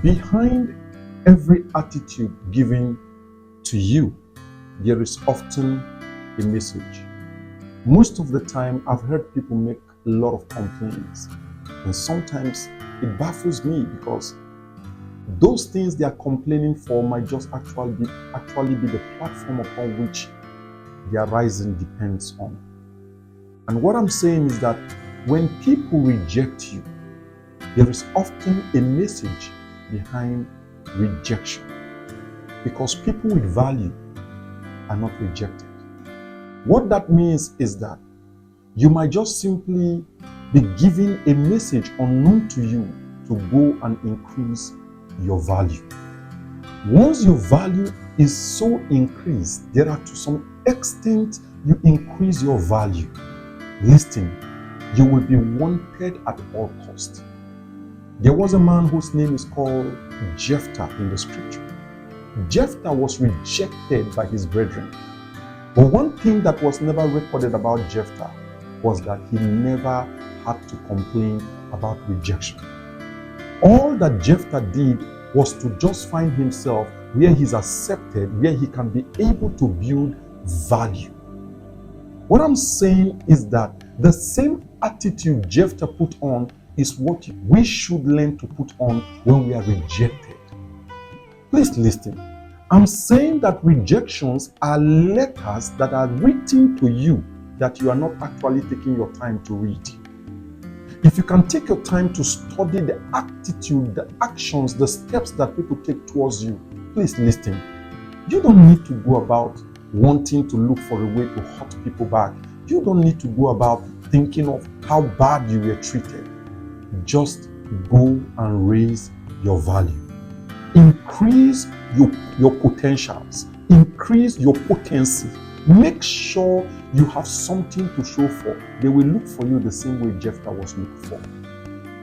Behind every attitude given to you, there is often a message. Most of the time, I've heard people make a lot of complaints, and sometimes it baffles me because those things they are complaining for might just actually be the platform upon which their rising depends on. And what I'm saying is that when people reject you, there is often a message behind rejection, because people with value are not rejected. What that means is that you might just simply be given a message unknown to you to go and increase your value. Once your value is so increased, there are to some extent you increase your value. Listen, you will be wanted at all costs. There was a man whose name is called Jephthah in the scripture. Jephthah was rejected by his brethren. But one thing that was never recorded about Jephthah was that he never had to complain about rejection. All that Jephthah did was to just find himself where he's accepted, where he can be able to build value. What I'm saying is that the same attitude Jephthah put on is what we should learn to put on when we are rejected. Please listen. I'm saying that rejections are letters that are written to you that you are not actually taking your time to read. If you can take your time to study the attitude, the actions, the steps that people take towards you, please listen. You don't need to go about wanting to look for a way to hurt people back. You don't need to go about thinking of how bad you were treated. Just go and raise your value. Increase your potentials. Increase your potency. Make sure you have something to show for. They will look for you the same way Jephthah was looked for.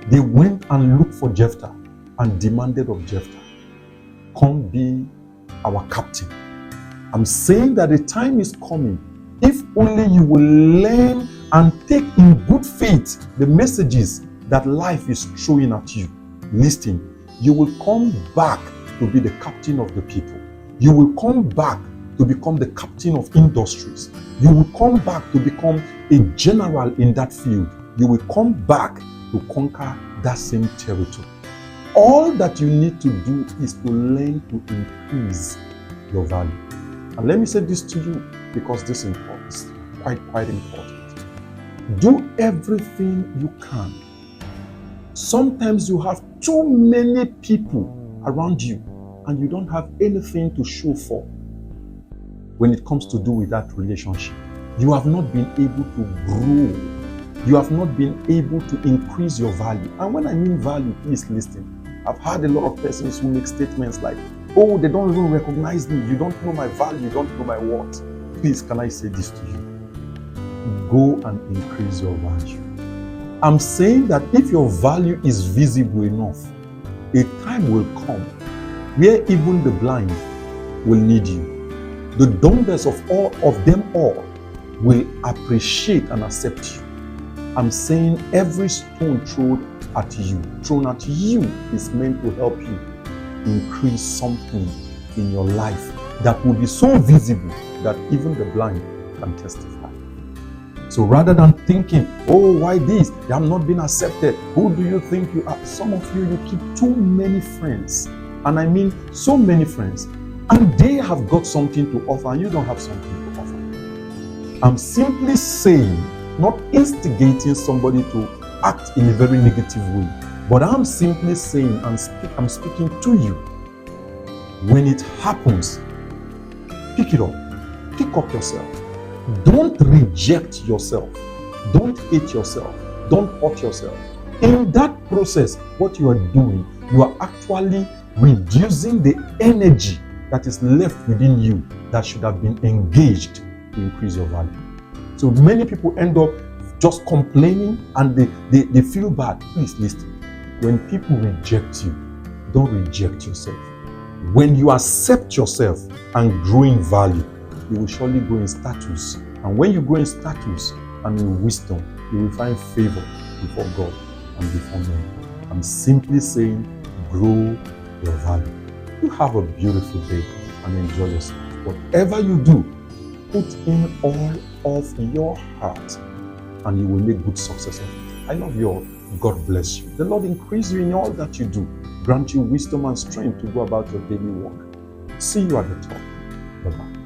They went and looked for Jephthah and demanded of Jephthah, come be our captain. I'm saying that the time is coming. If only you will learn and take in good faith the messages that life is throwing at you. Listen, you will come back to be the captain of the people. You will come back to become the captain of industries. You will come back to become a general in that field. You will come back to conquer that same territory. All that you need to do is to learn to increase your value. And let me say this to you, because this is quite important. Do everything you can. Sometimes you have too many people around you and you don't have anything to show for when it comes to do with that relationship. You have not been able to grow. You have not been able to increase your value. And when I mean value, please listen. I've heard a lot of persons who make statements like, oh, they don't even recognize me. You don't know my value. You don't know my worth. Please, can I say this to you? Go and increase your value. I'm saying that if your value is visible enough, a time will come where even the blind will need you. The dumbest of them all will appreciate and accept you. I'm saying every stone thrown at you is meant to help you increase something in your life that will be so visible that even the blind can testify. So rather than thinking, oh, why this? I'm not being accepted. Who do you think you are? Some of you keep too many friends. And I mean so many friends. And they have got something to offer and you don't have something to offer. I'm simply saying, not instigating somebody to act in a very negative way, but I'm simply saying, I'm speaking to you. When it happens, pick it up. Pick up yourself. Don't reject yourself. Don't hate yourself. Don't hurt yourself. In that process, what you are doing, you are actually reducing the energy that is left within you that should have been engaged to increase your value. So many people end up just complaining and they feel bad. Please listen. When people reject you, don't reject yourself. When you accept yourself and grow in value, you will surely grow in status. And when you grow in status and in wisdom, you will find favor before God and before men. I'm simply saying, grow your value. You have a beautiful day and enjoy yourself. Whatever you do, put in all of your heart and you will make good success of it. I love you all. God bless you. The Lord increase you in all that you do. Grant you wisdom and strength to go about your daily work. See you at the top. Bye-bye.